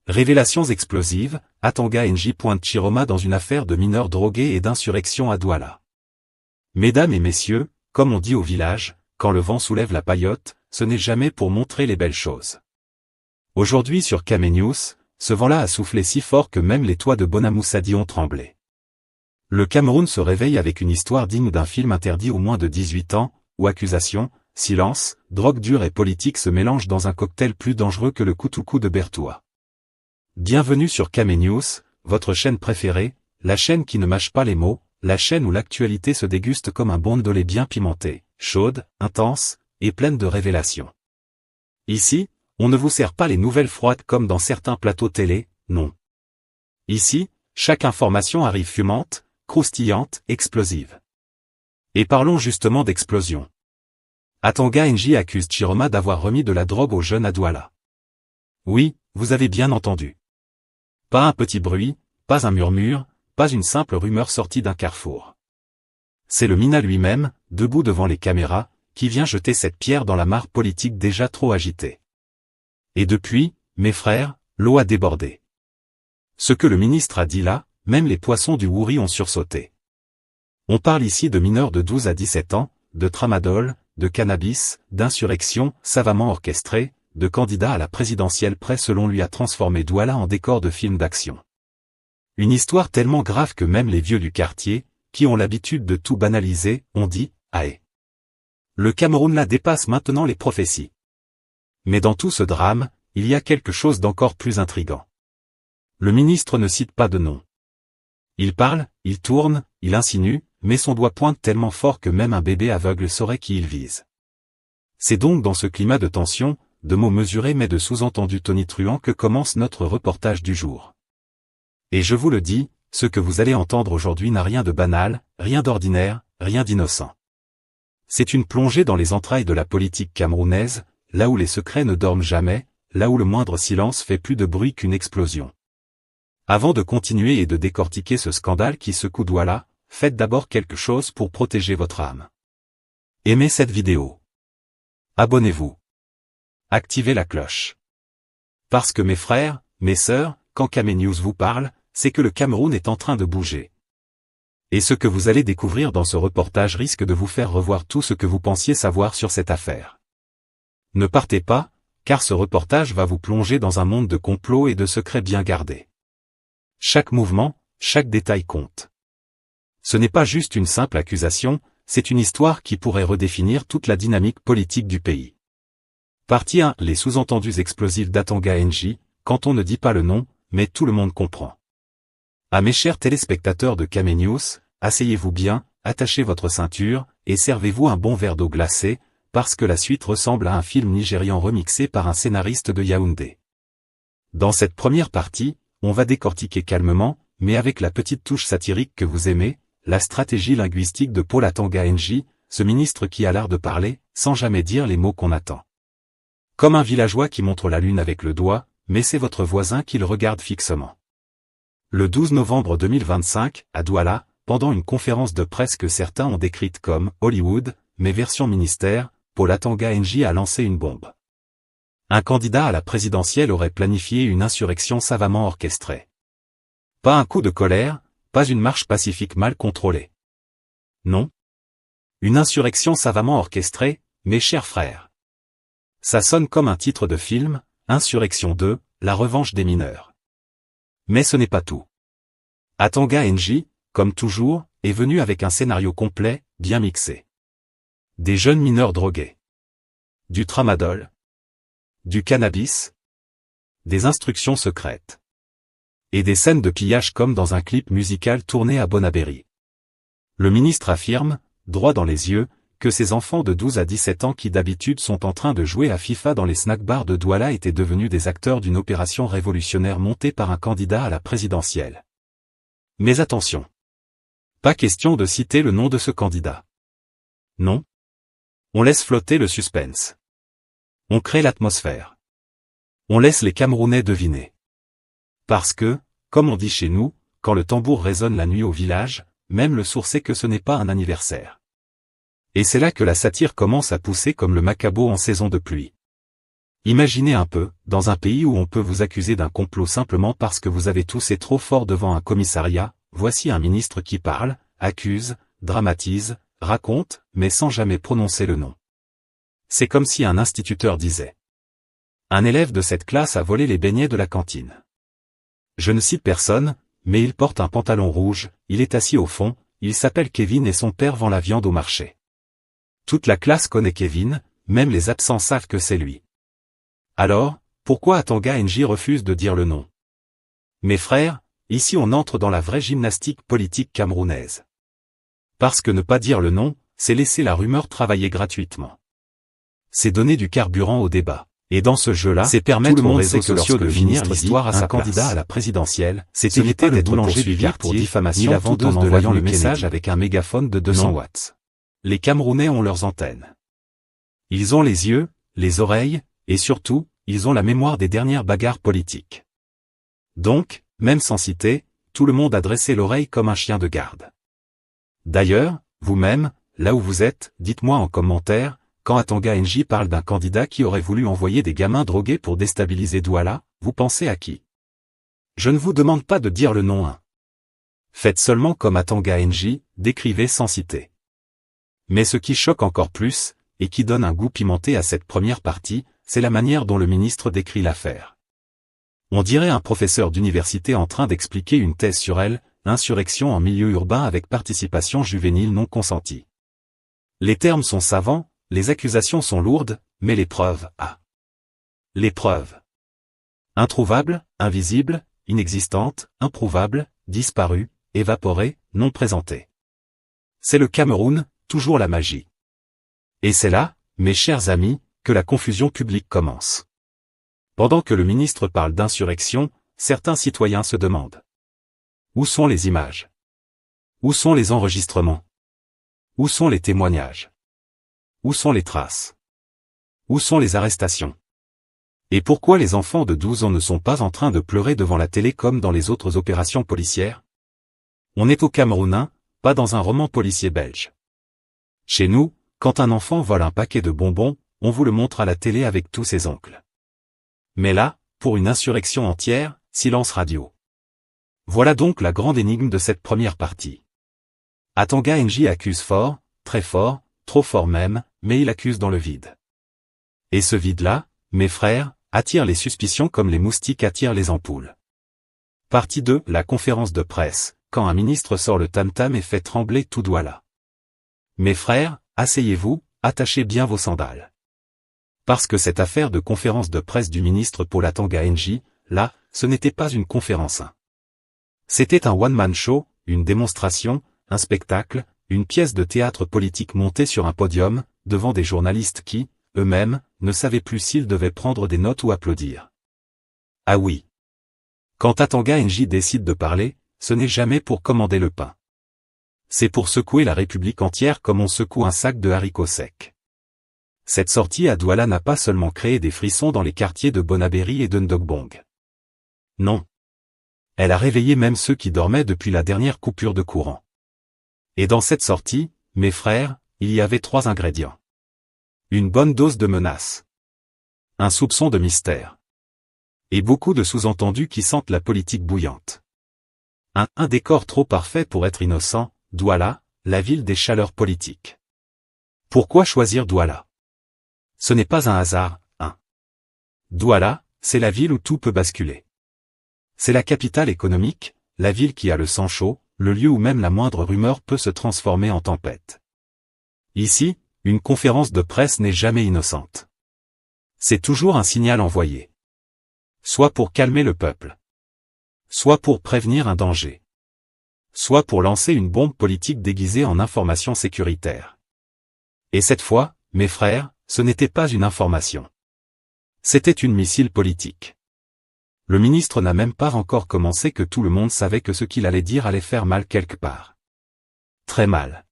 Révélations explosives, Atanga NJ pointe Chiroma dans une affaire de mineurs drogués et d'insurrection à Douala. Mesdames et messieurs, comme on dit au village, quand le vent soulève la paillote, ce n'est jamais pour montrer les belles choses. Aujourd'hui sur Kame News, ce vent-là a soufflé si fort que même les toits de Bonamoussadi ont tremblé. Le Cameroun se réveille avec une histoire digne d'un film interdit aux moins de 18 ans, où accusation, silence, drogue dure et politique se mélangent dans un cocktail plus dangereux que le Kutuku de Bertoua. Bienvenue sur Kame News, votre chaîne préférée, la chaîne qui ne mâche pas les mots, la chaîne où l'actualité se déguste comme un bondolé bien pimenté, chaude, intense, et pleine de révélations. Ici, on ne vous sert pas les nouvelles froides comme dans certains plateaux télé, non. Ici, chaque information arrive fumante, croustillante, explosive. Et parlons justement d'explosion. Atanga NJ accuse Chiroma d'avoir remis de la drogue aux jeunes à Douala. Oui, vous avez bien entendu. Pas un petit bruit, pas un murmure, pas une simple rumeur sortie d'un carrefour. C'est le Mina lui-même, debout devant les caméras, qui vient jeter cette pierre dans la mare politique déjà trop agitée. Et depuis, mes frères, l'eau a débordé. Ce que le ministre a dit là, même les poissons du Wouri ont sursauté. On parle ici de mineurs de 12 à 17 ans, de tramadol, de cannabis, d'insurrection, savamment orchestrée, de candidats à la présidentielle prêts selon lui à transformer Douala en décor de film d'action. Une histoire tellement grave que même les vieux du quartier, qui ont l'habitude de tout banaliser, ont dit « Aïe ». Le Cameroun là dépasse maintenant les prophéties. Mais dans tout ce drame, il y a quelque chose d'encore plus intrigant. Le ministre ne cite pas de nom. Il parle, il tourne, il insinue, mais son doigt pointe tellement fort que même un bébé aveugle saurait qui il vise. C'est donc dans ce climat de tension, de mots mesurés mais de sous-entendus tonitruants que commence notre reportage du jour. Et je vous le dis, ce que vous allez entendre aujourd'hui n'a rien de banal, rien d'ordinaire, rien d'innocent. C'est une plongée dans les entrailles de la politique camerounaise, là où les secrets ne dorment jamais, là où le moindre silence fait plus de bruit qu'une explosion. Avant de continuer et de décortiquer ce scandale qui secoue Douala, faites d'abord quelque chose pour protéger votre âme. Aimez cette vidéo. Abonnez-vous. Activez la cloche. Parce que mes frères, mes sœurs, quand Kame News vous parle, c'est que le Cameroun est en train de bouger. Et ce que vous allez découvrir dans ce reportage risque de vous faire revoir tout ce que vous pensiez savoir sur cette affaire. Ne partez pas, car ce reportage va vous plonger dans un monde de complots et de secrets bien gardés. Chaque mouvement, chaque détail compte. Ce n'est pas juste une simple accusation, c'est une histoire qui pourrait redéfinir toute la dynamique politique du pays. Partie 1. Les sous-entendus explosifs d'Atanga NJ, quand on ne dit pas le nom, mais tout le monde comprend. À mes chers téléspectateurs de Kame News, asseyez-vous bien, attachez votre ceinture, et servez-vous un bon verre d'eau glacée, parce que la suite ressemble à un film nigérian remixé par un scénariste de Yaoundé. Dans cette première partie, on va décortiquer calmement, mais avec la petite touche satirique que vous aimez, la stratégie linguistique de Paul Atanga NJ, ce ministre qui a l'art de parler, sans jamais dire les mots qu'on attend. Comme un villageois qui montre la lune avec le doigt, mais c'est votre voisin qui le regarde fixement. Le 12 novembre 2025, à Douala, pendant une conférence de presse que certains ont décrite comme « Hollywood », mais version ministère, Paul Atanga NJ a lancé une bombe. Un candidat à la présidentielle aurait planifié une insurrection savamment orchestrée. Pas un coup de colère, pas une marche pacifique mal contrôlée. Non. Une insurrection savamment orchestrée, mes chers frères. Ça sonne comme un titre de film, Insurrection 2, la revanche des mineurs. Mais ce n'est pas tout. Atanga NJ, comme toujours, est venu avec un scénario complet, bien mixé. Des jeunes mineurs drogués. Du tramadol. Du cannabis. Des instructions secrètes. Et des scènes de pillage comme dans un clip musical tourné à Bonaberry. Le ministre affirme, droit dans les yeux, que ces enfants de 12 à 17 ans qui d'habitude sont en train de jouer à FIFA dans les snack-bars de Douala étaient devenus des acteurs d'une opération révolutionnaire montée par un candidat à la présidentielle. Mais attention. Pas question de citer le nom de ce candidat. Non. On laisse flotter le suspense. On crée l'atmosphère. On laisse les Camerounais deviner. Parce que, comme on dit chez nous, quand le tambour résonne la nuit au village, même le sourd sait que ce n'est pas un anniversaire. Et c'est là que la satire commence à pousser comme le macabo en saison de pluie. Imaginez un peu, dans un pays où on peut vous accuser d'un complot simplement parce que vous avez toussé trop fort devant un commissariat, voici un ministre qui parle, accuse, dramatise, raconte, mais sans jamais prononcer le nom. C'est comme si un instituteur disait. Un élève de cette classe a volé les beignets de la cantine. Je ne cite personne, mais il porte un pantalon rouge, il est assis au fond, il s'appelle Kevin et son père vend la viande au marché. Toute la classe connaît Kevin, même les absents savent que c'est lui. Alors, pourquoi Atanga NJ refuse de dire le nom? Mes frères, ici on entre dans la vraie gymnastique politique camerounaise. Parce que ne pas dire le nom, c'est laisser la rumeur travailler gratuitement. C'est donner du carburant au débat. Et dans ce jeu-là, c'est permettre aux réseaux sociaux de finir l'histoire à sa candidat à la présidentielle. C'est éviter d'être boulanger du quartier pour diffamation la vendeuse en envoyant le message avec un mégaphone de 200 watts. Les Camerounais ont leurs antennes. Ils ont les yeux, les oreilles, et surtout, ils ont la mémoire des dernières bagarres politiques. Donc, même sans citer, tout le monde a dressé l'oreille comme un chien de garde. D'ailleurs, vous-même, là où vous êtes, dites-moi en commentaire, quand Atanga NJ parle d'un candidat qui aurait voulu envoyer des gamins drogués pour déstabiliser Douala, vous pensez à qui? Je ne vous demande pas de dire le nom. Faites seulement comme Atanga NJ, décrivez sans citer. Mais ce qui choque encore plus, et qui donne un goût pimenté à cette première partie, c'est la manière dont le ministre décrit l'affaire. On dirait un professeur d'université en train d'expliquer une thèse sur elle, insurrection en milieu urbain avec participation juvénile non consentie. Les termes sont savants, les accusations sont lourdes, mais les preuves, Les preuves. Introuvables, invisibles, inexistantes, improuvables, disparues, évaporées, non présentées. C'est le Cameroun, toujours la magie. Et c'est là, mes chers amis, que la confusion publique commence. Pendant que le ministre parle d'insurrection, certains citoyens se demandent. Où sont les images? Où sont les enregistrements? Où sont les témoignages? Où sont les traces? Où sont les arrestations? Et pourquoi les enfants de 12 ans ne sont pas en train de pleurer devant la télé comme dans les autres opérations policières? On est au Cameroun, pas dans un roman policier belge. Chez nous, quand un enfant vole un paquet de bonbons, on vous le montre à la télé avec tous ses oncles. Mais là, pour une insurrection entière, silence radio. Voilà donc la grande énigme de cette première partie. Atanga NJ accuse fort, très fort, trop fort même, mais il accuse dans le vide. Et ce vide-là, mes frères, attire les suspicions comme les moustiques attirent les ampoules. Partie 2, la conférence de presse, quand un ministre sort le tam-tam et fait trembler tout Douala. Mes frères, asseyez-vous, attachez bien vos sandales. Parce que cette affaire de conférence de presse du ministre Paul Atanga NJ, là, ce n'était pas une conférence. C'était un one-man show, une démonstration, un spectacle, une pièce de théâtre politique montée sur un podium, devant des journalistes qui, eux-mêmes, ne savaient plus s'ils devaient prendre des notes ou applaudir. Ah oui. Quand Atanga NJ décide de parler, ce n'est jamais pour commander le pain. C'est pour secouer la République entière comme on secoue un sac de haricots secs. Cette sortie à Douala n'a pas seulement créé des frissons dans les quartiers de Bonabéry et de Ndogbong. Non. Elle a réveillé même ceux qui dormaient depuis la dernière coupure de courant. Et dans cette sortie, mes frères, il y avait 3 ingrédients. Une bonne dose de menace. Un soupçon de mystère. Et beaucoup de sous-entendus qui sentent la politique bouillante. Un décor trop parfait pour être innocent, Douala, la ville des chaleurs politiques. Pourquoi choisir Douala? Ce n'est pas un hasard, Douala, c'est la ville où tout peut basculer. C'est la capitale économique, la ville qui a le sang chaud, le lieu où même la moindre rumeur peut se transformer en tempête. Ici, une conférence de presse n'est jamais innocente. C'est toujours un signal envoyé. Soit pour calmer le peuple. Soit pour prévenir un danger. Soit pour lancer une bombe politique déguisée en information sécuritaire. Et cette fois, mes frères, ce n'était pas une information. C'était une missile politique. Le ministre n'a même pas encore commencé que tout le monde savait que ce qu'il allait dire allait faire mal quelque part. Très mal.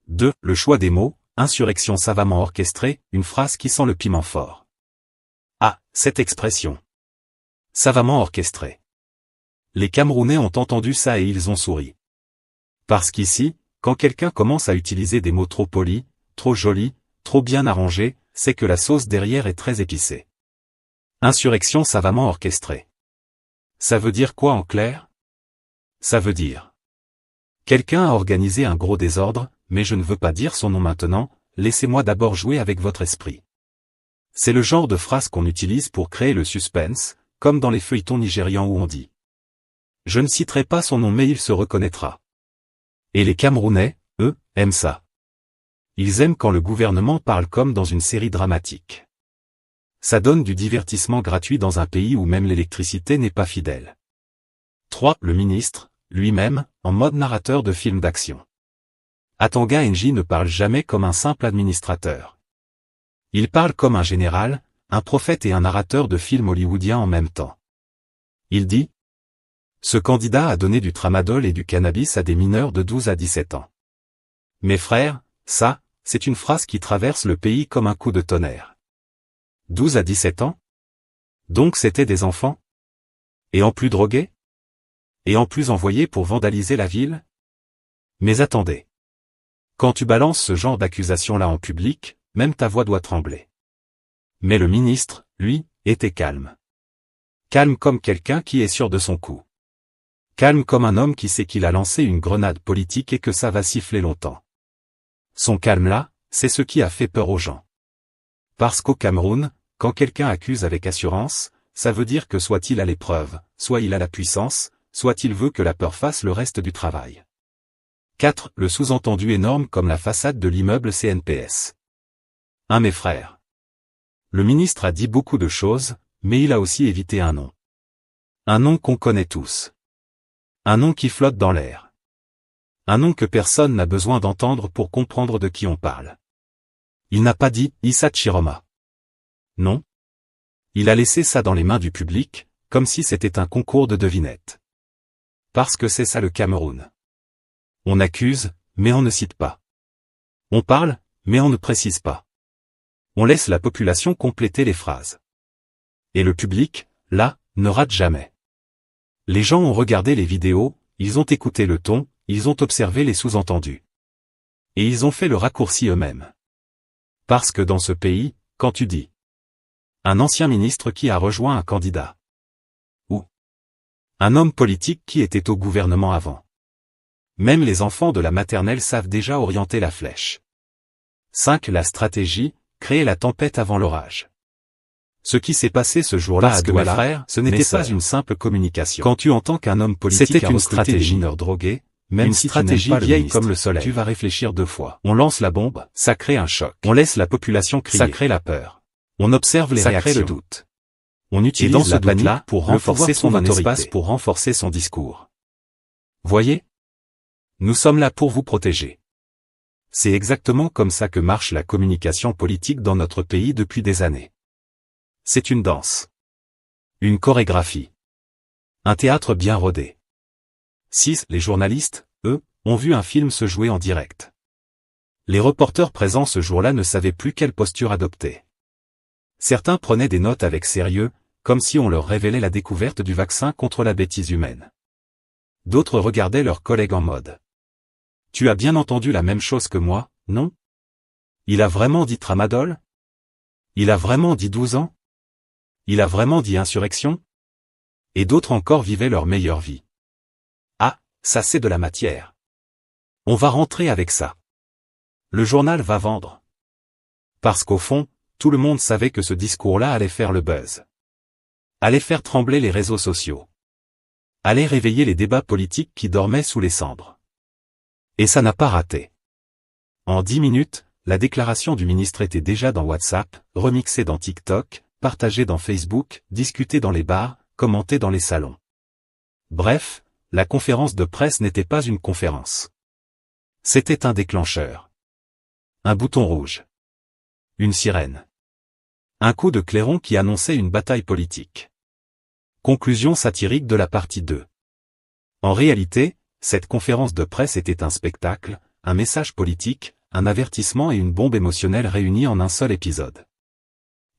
2. Le choix des mots, insurrection savamment orchestrée, une phrase qui sent le piment fort. Cette expression. Savamment orchestrée. Les Camerounais ont entendu ça et ils ont souri. Parce qu'ici, quand quelqu'un commence à utiliser des mots trop polis, trop jolis, trop bien arrangés, c'est que la sauce derrière est très épicée. Insurrection savamment orchestrée. Ça veut dire quoi en clair? Ça veut dire: quelqu'un a organisé un gros désordre, mais je ne veux pas dire son nom maintenant, laissez-moi d'abord jouer avec votre esprit. C'est le genre de phrase qu'on utilise pour créer le suspense, comme dans les feuilletons nigérians où on dit: je ne citerai pas son nom mais il se reconnaîtra. Et les Camerounais, eux, aiment ça. Ils aiment quand le gouvernement parle comme dans une série dramatique. Ça donne du divertissement gratuit dans un pays où même l'électricité n'est pas fidèle. 3. Le ministre, lui-même, en mode narrateur de film d'action. Atanga NJ ne parle jamais comme un simple administrateur. Il parle comme un général, un prophète et un narrateur de film hollywoodien en même temps. Il dit: ce candidat a donné du tramadol et du cannabis à des mineurs de 12 à 17 ans. Mes frères, ça, c'est une phrase qui traverse le pays comme un coup de tonnerre. 12 à 17 ans? Donc c'était des enfants? Et en plus drogués? Et en plus envoyés pour vandaliser la ville? Mais attendez. Quand tu balances ce genre d'accusation-là en public, même ta voix doit trembler. Mais le ministre, lui, était calme. Calme comme quelqu'un qui est sûr de son coup. Calme comme un homme qui sait qu'il a lancé une grenade politique et que ça va siffler longtemps. Son calme-là, c'est ce qui a fait peur aux gens. Parce qu'au Cameroun, quand quelqu'un accuse avec assurance, ça veut dire que soit il a les preuves, soit il a la puissance, soit il veut que la peur fasse le reste du travail. 4. Le sous-entendu énorme comme la façade de l'immeuble CNPS. Mes frères. Le ministre a dit beaucoup de choses, mais il a aussi évité un nom. Un nom qu'on connaît tous. Un nom qui flotte dans l'air. Un nom que personne n'a besoin d'entendre pour comprendre de qui on parle. Il n'a pas dit Issa Chiroma. Non. Il a laissé ça dans les mains du public, comme si c'était un concours de devinettes. Parce que c'est ça le Cameroun. On accuse, mais on ne cite pas. On parle, mais on ne précise pas. On laisse la population compléter les phrases. Et le public, là, ne rate jamais. Les gens ont regardé les vidéos, ils ont écouté le ton, ils ont observé les sous-entendus. Et ils ont fait le raccourci eux-mêmes. Parce que dans ce pays, quand tu dis un ancien ministre qui a rejoint un candidat, ou un homme politique qui était au gouvernement avant, même les enfants de la maternelle savent déjà orienter la flèche. 5. La stratégie, créer la tempête avant l'orage. Ce qui s'est passé ce jour-là à Douala, frères, ce n'était pas une simple communication. Quand tu entends qu'un homme politique a recruté des mineurs drogués, même si stratégie vieille comme le soleil, tu vas réfléchir 2 fois. On lance la bombe, ça crée un choc. On laisse la population crier, ça crée la peur. On observe les réactions, ça crée le doute. On utilise la panique pour renforcer son autorité, pour renforcer son discours. Voyez? Nous sommes là pour vous protéger. C'est exactement comme ça que marche la communication politique dans notre pays depuis des années. C'est une danse. Une chorégraphie. Un théâtre bien rodé. 6. Les journalistes, eux, ont vu un film se jouer en direct. Les reporters présents ce jour-là ne savaient plus quelle posture adopter. Certains prenaient des notes avec sérieux, comme si on leur révélait la découverte du vaccin contre la bêtise humaine. D'autres regardaient leurs collègues en mode: tu as bien entendu la même chose que moi, non? Il a vraiment dit tramadol? Il a vraiment dit 12 ans? Il a vraiment dit insurrection? Et d'autres encore vivaient leur meilleure vie. Ah, ça c'est de la matière. On va rentrer avec ça. Le journal va vendre. Parce qu'au fond, tout le monde savait que ce discours-là allait faire le buzz. Allait faire trembler les réseaux sociaux. Allait réveiller les débats politiques qui dormaient sous les cendres. Et ça n'a pas raté. En 10 minutes, la déclaration du ministre était déjà dans WhatsApp, remixée dans TikTok, partagée dans Facebook, discutée dans les bars, commentée dans les salons. Bref, la conférence de presse n'était pas une conférence. C'était un déclencheur. Un bouton rouge. Une sirène. Un coup de clairon qui annonçait une bataille politique. Conclusion satirique de la partie 2. En réalité, cette conférence de presse était un spectacle, un message politique, un avertissement et une bombe émotionnelle réunis en un seul épisode.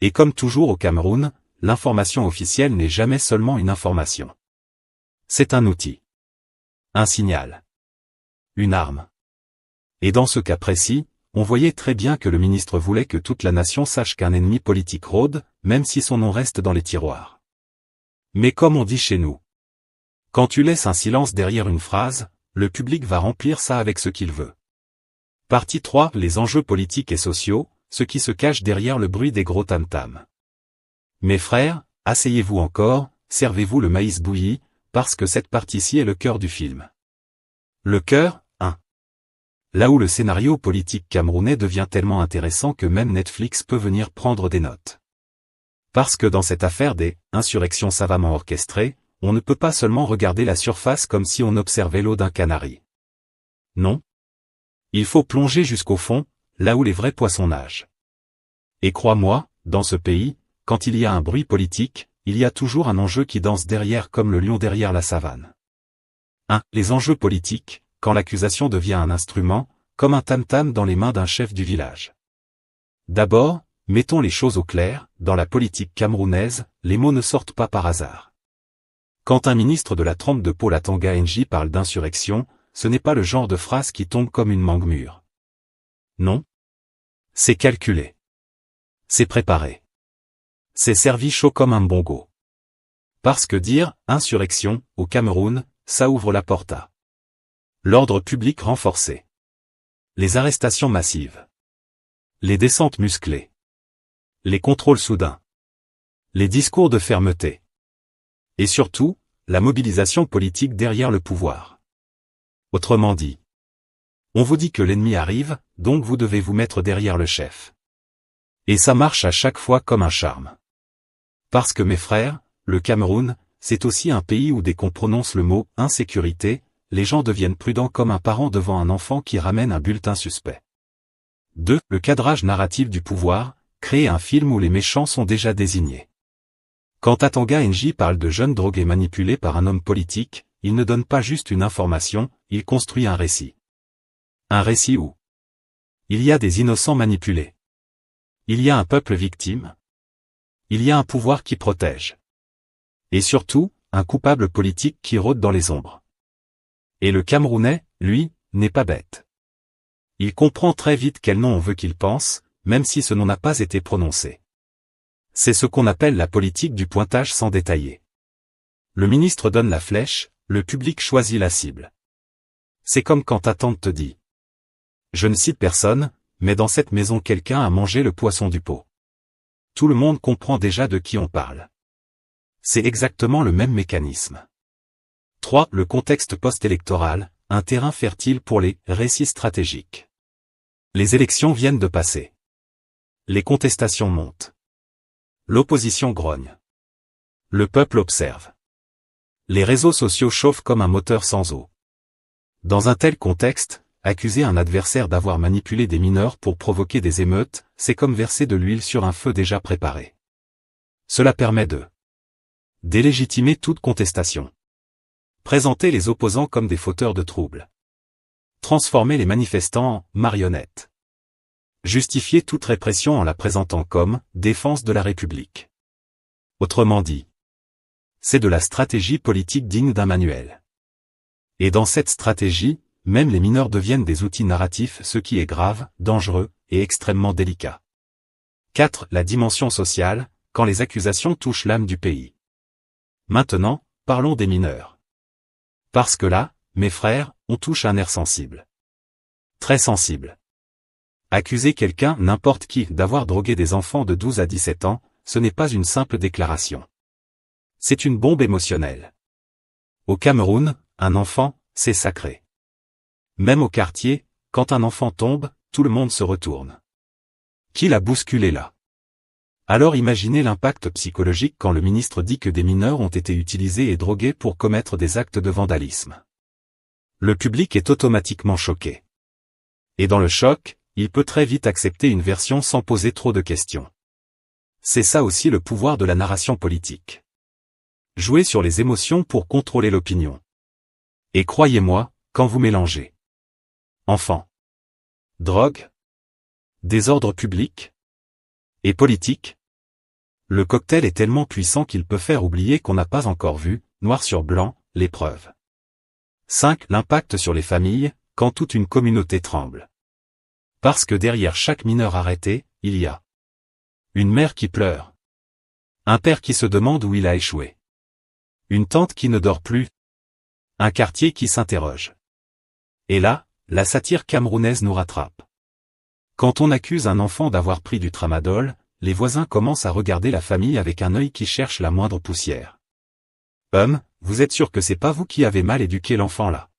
Et comme toujours au Cameroun, l'information officielle n'est jamais seulement une information. C'est un outil. Un signal. Une arme. Et dans ce cas précis, on voyait très bien que le ministre voulait que toute la nation sache qu'un ennemi politique rôde, même si son nom reste dans les tiroirs. Mais comme on dit chez nous, quand tu laisses un silence derrière une phrase, le public va remplir ça avec ce qu'il veut. Partie 3. Les enjeux politiques et sociaux, ce qui se cache derrière le bruit des gros tam-tams. Mes frères, asseyez-vous encore, servez-vous le maïs bouilli, parce que cette partie-ci est le cœur du film. Le cœur, 1. Là où le scénario politique camerounais devient tellement intéressant que même Netflix peut venir prendre des notes. Parce que dans cette affaire des insurrections savamment orchestrées, on ne peut pas seulement regarder la surface comme si on observait l'eau d'un canari. Non. Il faut plonger jusqu'au fond, là où les vrais poissons nagent. Et crois-moi, dans ce pays, quand il y a un bruit politique, il y a toujours un enjeu qui danse derrière comme le lion derrière la savane. 1. Les enjeux politiques, quand l'accusation devient un instrument, comme un tam-tam dans les mains d'un chef du village. D'abord, mettons les choses au clair, dans la politique camerounaise, les mots ne sortent pas par hasard. Quand un ministre de la trempe de Paul Atanga NJ parle d'insurrection, ce n'est pas le genre de phrase qui tombe comme une mangue mûre. Non. C'est calculé. C'est préparé. C'est servi chaud comme un bongo. Parce que dire « insurrection » au Cameroun, ça ouvre la porte à l'ordre public renforcé. Les arrestations massives. Les descentes musclées. Les contrôles soudains. Les discours de fermeté. Et surtout, la mobilisation politique derrière le pouvoir. Autrement dit, on vous dit que l'ennemi arrive, donc vous devez vous mettre derrière le chef. Et ça marche à chaque fois comme un charme. Parce que mes frères, le Cameroun, c'est aussi un pays où dès qu'on prononce le mot « insécurité », les gens deviennent prudents comme un parent devant un enfant qui ramène un bulletin suspect. 2. Le cadrage narratif du pouvoir, créer un film où les méchants sont déjà désignés. Quand Atanga NJ parle de jeunes drogués manipulés par un homme politique, il ne donne pas juste une information, il construit un récit. Un récit où il y a des innocents manipulés. Il y a un peuple victime. Il y a un pouvoir qui protège. Et surtout, un coupable politique qui rôde dans les ombres. Et le Camerounais, lui, n'est pas bête. Il comprend très vite quel nom on veut qu'il pense, même si ce nom n'a pas été prononcé. C'est ce qu'on appelle la politique du pointage sans détailler. Le ministre donne la flèche, le public choisit la cible. C'est comme quand ta tante te dit « Je ne cite personne, mais dans cette maison quelqu'un a mangé le poisson du pot. » Tout le monde comprend déjà de qui on parle. C'est exactement le même mécanisme. 3. Le contexte post-électoral, un terrain fertile pour les récits stratégiques. Les élections viennent de passer. Les contestations montent. L'opposition grogne. Le peuple observe. Les réseaux sociaux chauffent comme un moteur sans eau. Dans un tel contexte, accuser un adversaire d'avoir manipulé des mineurs pour provoquer des émeutes, c'est comme verser de l'huile sur un feu déjà préparé. Cela permet de délégitimer toute contestation. Présenter les opposants comme des fauteurs de troubles. Transformer les manifestants en marionnettes. Justifier toute répression en la présentant comme défense de la République. Autrement dit, c'est de la stratégie politique digne d'un manuel. Et dans cette stratégie, même les mineurs deviennent des outils narratifs, ce qui est grave, dangereux et extrêmement délicat. 4. La dimension sociale, quand les accusations touchent l'âme du pays. Maintenant, parlons des mineurs. Parce que là, mes frères, on touche un nerf sensible. Très sensible. Accuser quelqu'un, n'importe qui, d'avoir drogué des enfants de 12 à 17 ans, ce n'est pas une simple déclaration. C'est une bombe émotionnelle. Au Cameroun, un enfant, c'est sacré. Même au quartier, quand un enfant tombe, tout le monde se retourne. Qui l'a bousculé là? Alors imaginez l'impact psychologique quand le ministre dit que des mineurs ont été utilisés et drogués pour commettre des actes de vandalisme. Le public est automatiquement choqué. Et dans le choc, il peut très vite accepter une version sans poser trop de questions. C'est ça aussi le pouvoir de la narration politique. Jouer sur les émotions pour contrôler l'opinion. Et croyez-moi, quand vous mélangez enfants, drogue, désordre public et politique, le cocktail est tellement puissant qu'il peut faire oublier qu'on n'a pas encore vu, noir sur blanc, les preuves. 5. L'impact sur les familles, quand toute une communauté tremble. Parce que derrière chaque mineur arrêté, il y a une mère qui pleure, un père qui se demande où il a échoué, une tante qui ne dort plus, un quartier qui s'interroge. Et là, la satire camerounaise nous rattrape. Quand on accuse un enfant d'avoir pris du tramadol, les voisins commencent à regarder la famille avec un œil qui cherche la moindre poussière. Vous êtes sûr que c'est pas vous qui avez mal éduqué l'enfant là?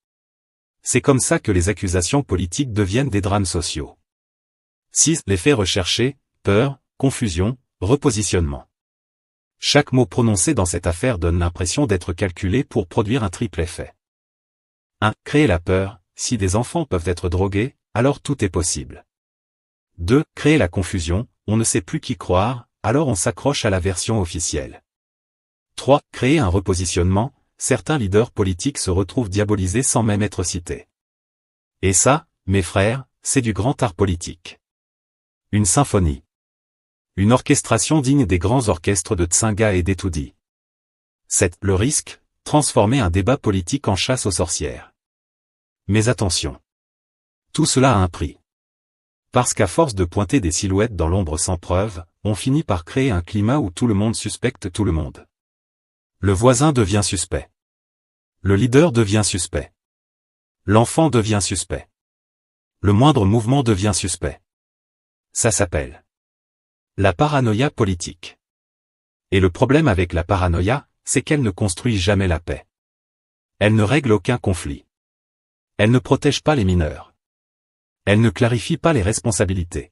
C'est comme ça que les accusations politiques deviennent des drames sociaux. 6. Les faits recherchés, peur, confusion, repositionnement. Chaque mot prononcé dans cette affaire donne l'impression d'être calculé pour produire un triple effet. 1. Créer la peur, si des enfants peuvent être drogués, alors tout est possible. 2. Créer la confusion, on ne sait plus qui croire, alors on s'accroche à la version officielle. 3. Créer un repositionnement, certains leaders politiques se retrouvent diabolisés sans même être cités. Et ça, mes frères, c'est du grand art politique. Une symphonie. Une orchestration digne des grands orchestres de Tsinga et d'Etoudi. 7. Le risque, transformer un débat politique en chasse aux sorcières. Mais attention. Tout cela a un prix. Parce qu'à force de pointer des silhouettes dans l'ombre sans preuve, on finit par créer un climat où tout le monde suspecte tout le monde. Le voisin devient suspect. Le leader devient suspect. L'enfant devient suspect. Le moindre mouvement devient suspect. Ça s'appelle la paranoïa politique. Et le problème avec la paranoïa, c'est qu'elle ne construit jamais la paix. Elle ne règle aucun conflit. Elle ne protège pas les mineurs. Elle ne clarifie pas les responsabilités.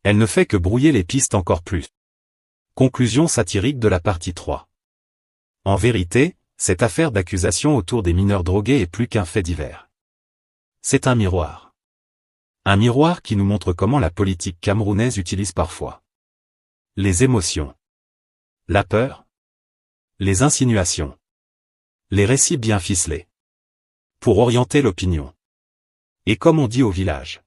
Elle ne fait que brouiller les pistes encore plus. Conclusion satirique de la partie 3. En vérité, cette affaire d'accusation autour des mineurs drogués est plus qu'un fait divers. C'est un miroir. Un miroir qui nous montre comment la politique camerounaise utilise parfois les émotions, la peur, les insinuations, les récits bien ficelés, pour orienter l'opinion. Et comme on dit au village,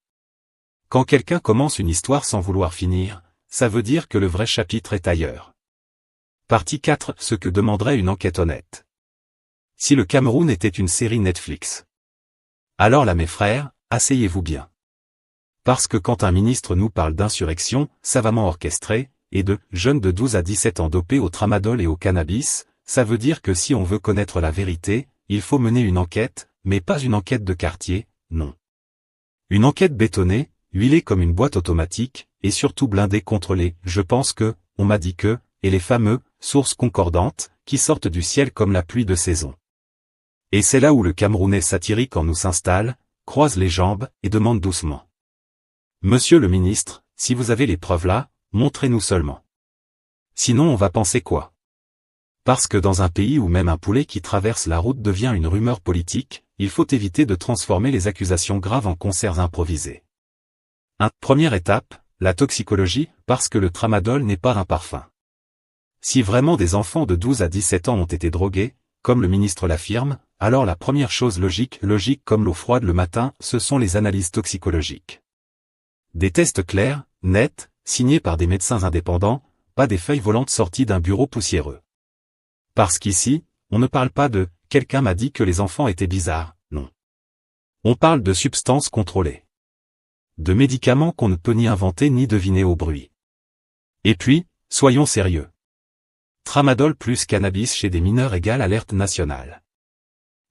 quand quelqu'un commence une histoire sans vouloir finir, ça veut dire que le vrai chapitre est ailleurs. Partie 4. Ce que demanderait une enquête honnête. Si le Cameroun était une série Netflix. Alors là mes frères, asseyez-vous bien. Parce que quand un ministre nous parle d'insurrection, savamment orchestrée, et de jeunes de 12 à 17 ans dopés au tramadol et au cannabis, ça veut dire que si on veut connaître la vérité, il faut mener une enquête, mais pas une enquête de quartier, non. Une enquête bétonnée, huilée comme une boîte automatique, et surtout blindée contre les « je pense que »,« on m'a dit que », et les fameux « sources concordantes », qui sortent du ciel comme la pluie de saison. Et c'est là où le Camerounais satirique en nous s'installe, croise les jambes, et demande doucement. Monsieur le ministre, si vous avez les preuves là, montrez-nous seulement. Sinon on va penser quoi? Parce que dans un pays où même un poulet qui traverse la route devient une rumeur politique, il faut éviter de transformer les accusations graves en concerts improvisés. 1. Première étape, la toxicologie, parce que le tramadol n'est pas un parfum. Si vraiment des enfants de 12 à 17 ans ont été drogués, comme le ministre l'affirme, alors la première chose logique comme l'eau froide le matin, ce sont les analyses toxicologiques. Des tests clairs, nets, signés par des médecins indépendants, pas des feuilles volantes sorties d'un bureau poussiéreux. Parce qu'ici, on ne parle pas de « quelqu'un m'a dit que les enfants étaient bizarres », non. On parle de substances contrôlées. De médicaments qu'on ne peut ni inventer ni deviner au bruit. Et puis, soyons sérieux. Tramadol plus cannabis chez des mineurs égale alerte nationale.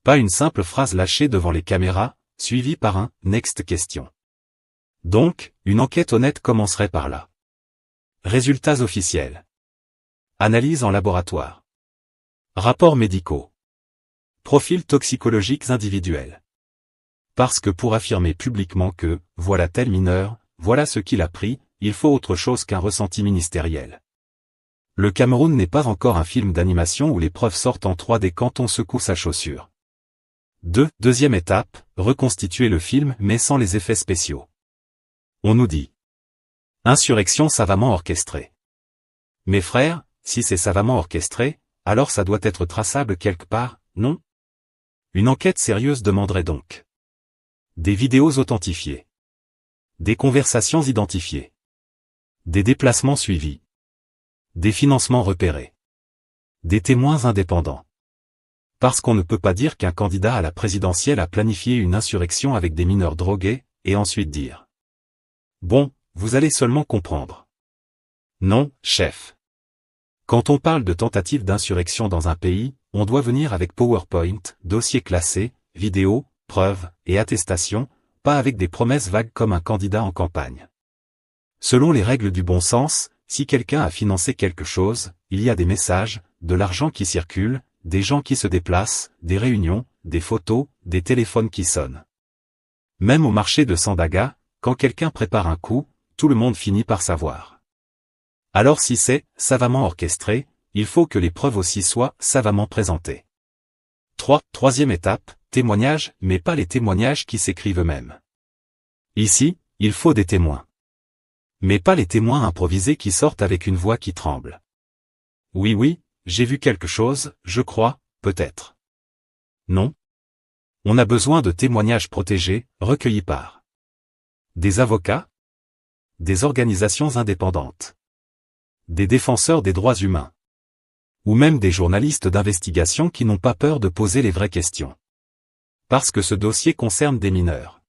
Pas une simple phrase lâchée devant les caméras, suivie par un « next question ». Donc, une enquête honnête commencerait par là. Résultats officiels. Analyse en laboratoire. Rapports médicaux. Profils toxicologiques individuels. Parce que pour affirmer publiquement que, voilà tel mineur, voilà ce qu'il a pris, il faut autre chose qu'un ressenti ministériel. Le Cameroun n'est pas encore un film d'animation où les preuves sortent en 3D quand on secoue sa chaussure. 2. Deuxième étape, reconstituer le film mais sans les effets spéciaux. On nous dit. Insurrection savamment orchestrée. Mes frères, si c'est savamment orchestré, alors ça doit être traçable quelque part, non? Une enquête sérieuse demanderait donc des vidéos authentifiées, des conversations identifiées, des déplacements suivis, des financements repérés, des témoins indépendants. Parce qu'on ne peut pas dire qu'un candidat à la présidentielle a planifié une insurrection avec des mineurs drogués, et ensuite dire Bon, vous allez seulement comprendre. Non, chef. Quand on parle de tentative d'insurrection dans un pays, on doit venir avec PowerPoint, dossier classé, vidéos, preuves et attestations, pas avec des promesses vagues comme un candidat en campagne. Selon les règles du bon sens, si quelqu'un a financé quelque chose, il y a des messages, de l'argent qui circule, des gens qui se déplacent, des réunions, des photos, des téléphones qui sonnent. Même au marché de Sandaga, quand quelqu'un prépare un coup, tout le monde finit par savoir. Alors si c'est savamment orchestré, il faut que les preuves aussi soient savamment présentées. Troisième étape, témoignages, mais pas les témoignages qui s'écrivent eux-mêmes. Ici, il faut des témoins. Mais pas les témoins improvisés qui sortent avec une voix qui tremble. Oui, j'ai vu quelque chose, je crois, peut-être. Non. On a besoin de témoignages protégés, recueillis par des avocats, des organisations indépendantes, des défenseurs des droits humains, ou même des journalistes d'investigation qui n'ont pas peur de poser les vraies questions. Parce que ce dossier concerne des mineurs.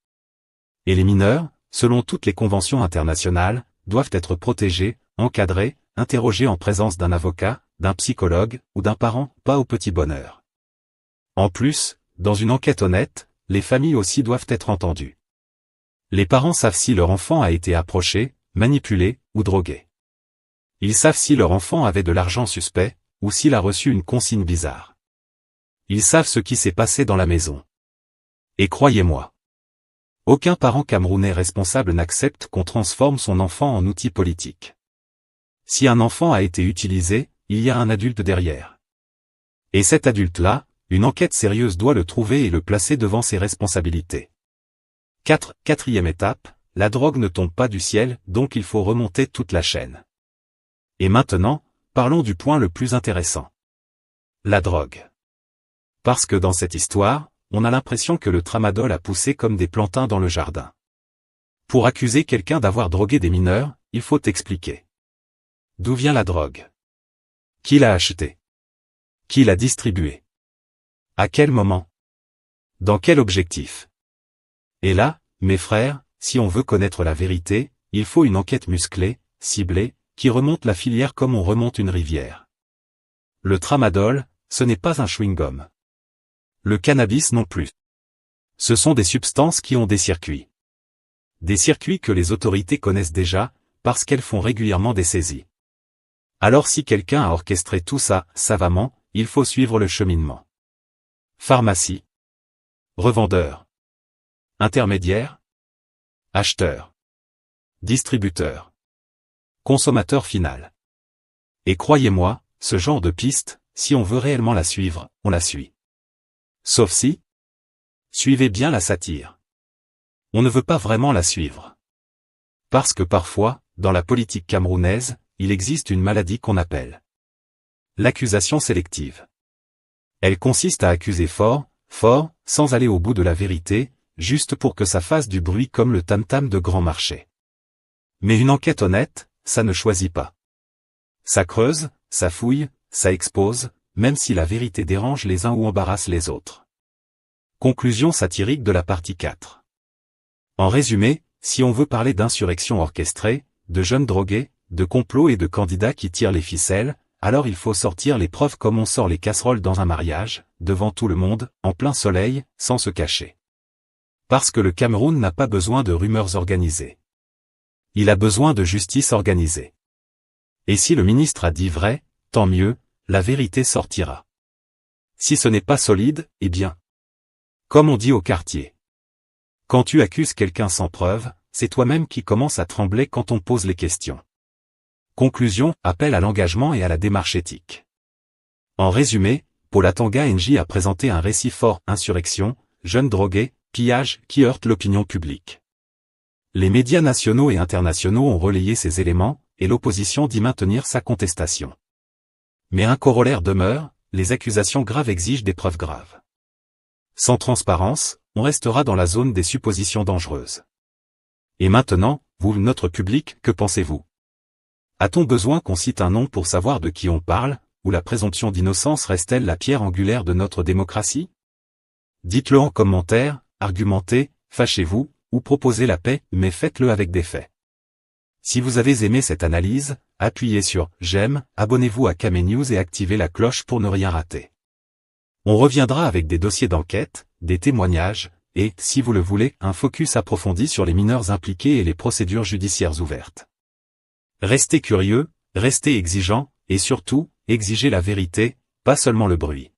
Et les mineurs, selon toutes les conventions internationales, doivent être protégés, encadrés, interrogés en présence d'un avocat, d'un psychologue, ou d'un parent, pas au petit bonheur. En plus, dans une enquête honnête, les familles aussi doivent être entendues. Les parents savent si leur enfant a été approché, manipulé, ou drogué. Ils savent si leur enfant avait de l'argent suspect, ou s'il a reçu une consigne bizarre. Ils savent ce qui s'est passé dans la maison. Et croyez-moi, aucun parent camerounais responsable n'accepte qu'on transforme son enfant en outil politique. Si un enfant a été utilisé, il y a un adulte derrière. Et cet adulte-là, une enquête sérieuse doit le trouver et le placer devant ses responsabilités. Quatrième étape, la drogue ne tombe pas du ciel, donc il faut remonter toute la chaîne. Et maintenant, parlons du point le plus intéressant. La drogue. Parce que dans cette histoire, on a l'impression que le tramadol a poussé comme des plantains dans le jardin. Pour accuser quelqu'un d'avoir drogué des mineurs, il faut expliquer. D'où vient la drogue? Qui l'a achetée? Qui l'a distribuée? À quel moment? Dans quel objectif? Et là, mes frères, si on veut connaître la vérité, il faut une enquête musclée, ciblée, qui remonte la filière comme on remonte une rivière. Le tramadol, ce n'est pas un chewing-gum. Le cannabis non plus. Ce sont des substances qui ont des circuits. Des circuits que les autorités connaissent déjà, parce qu'elles font régulièrement des saisies. Alors si quelqu'un a orchestré tout ça, savamment, il faut suivre le cheminement. Pharmacie. Revendeur. Intermédiaire. Acheteur. Distributeur. Consommateur final. Et croyez-moi, ce genre de piste, si on veut réellement la suivre, on la suit. Sauf si, suivez bien la satire. On ne veut pas vraiment la suivre. Parce que parfois, dans la politique camerounaise, il existe une maladie qu'on appelle l'accusation sélective. Elle consiste à accuser fort, sans aller au bout de la vérité, juste pour que ça fasse du bruit comme le tam-tam de grand marché. Mais une enquête honnête, ça ne choisit pas. Ça creuse, ça fouille, ça expose, même si la vérité dérange les uns ou embarrasse les autres. Conclusion satirique de la partie 4. En résumé, si on veut parler d'insurrection orchestrée, de jeunes drogués, de complots et de candidats qui tirent les ficelles, alors il faut sortir les preuves comme on sort les casseroles dans un mariage, devant tout le monde, en plein soleil, sans se cacher. Parce que le Cameroun n'a pas besoin de rumeurs organisées. Il a besoin de justice organisée. Et si le ministre a dit vrai, tant mieux, la vérité sortira. Si ce n'est pas solide, eh bien. Comme on dit au quartier. Quand tu accuses quelqu'un sans preuve, c'est toi-même qui commences à trembler quand on pose les questions. Conclusion, appel à l'engagement et à la démarche éthique. En résumé, Paul Atanga NJ a présenté un récit fort, insurrection, jeunes drogués, pillage, qui heurte l'opinion publique. Les médias nationaux et internationaux ont relayé ces éléments, et l'opposition dit maintenir sa contestation. Mais un corollaire demeure, les accusations graves exigent des preuves graves. Sans transparence, on restera dans la zone des suppositions dangereuses. Et maintenant, vous, notre public, que pensez-vous? A-t-on besoin qu'on cite un nom pour savoir de qui on parle, ou la présomption d'innocence reste-t-elle la pierre angulaire de notre démocratie? Dites-le en commentaire, argumentez, fâchez-vous, ou proposez la paix, mais faites-le avec des faits. Si vous avez aimé cette analyse, appuyez sur « J'aime », abonnez-vous à Camé News et activez la cloche pour ne rien rater. On reviendra avec des dossiers d'enquête, des témoignages, et, si vous le voulez, un focus approfondi sur les mineurs impliqués et les procédures judiciaires ouvertes. Restez curieux, restez exigeants, et surtout, exigez la vérité, pas seulement le bruit.